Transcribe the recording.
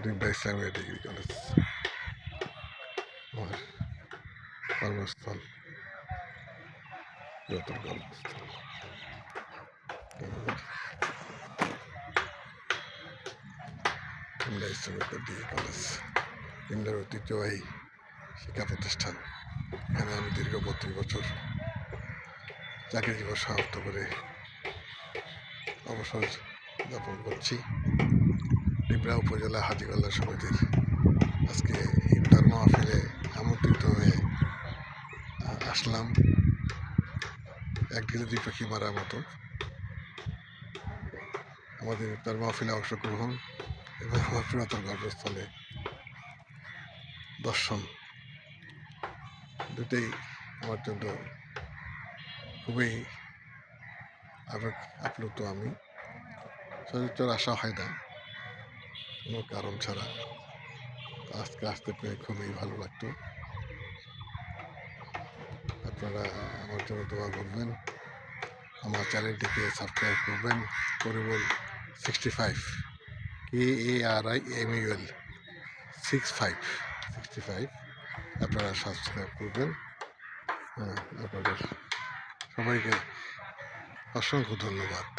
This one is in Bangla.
ডিমটা ইসলামিয়া ডিগ্রি কলেজ আমার কর্মস্থল, নতুন কর্মস্থল। ডিমটা ইসলামিয়া ডিগ্রি কলেজ ডিমটার ঐতিহ্যবাহী শিক্ষা প্রতিষ্ঠান। এখানে আমি দীর্ঘ 32 বছর চাকরি জীবন সমাপ্ত করে অবসর যাপন করছি। ডিমরা উপজেলা হাজিগোল্লা সমিতির আজকে ইফতার মাহফিলে আমন্ত্রিত হয়ে আসলাম। এক ঢিলে দুই পাখি মারার মতো আমাদের ইফতার মাহফিলে অংশগ্রহণ এবং আমার পুরাতন গর্ভস্থলে দর্শন, দুটোই আমার জন্য খুবই আপ্লুত। আমি সচরাচর আসা হয় না কোনো কারণ ছাড়া, আজকে আসতে পেরে খুবই ভালো লাগতো। আপনারা আমার জন্য দোয়া করবেন, আমার চ্যানেলটিকে সাবস্ক্রাইব করবেন। করিমুল 65 KARIMUL 65 আপনারা সাবস্ক্রাইব করবেন। আপনাদের সবাইকে অসংখ্য ধন্যবাদ।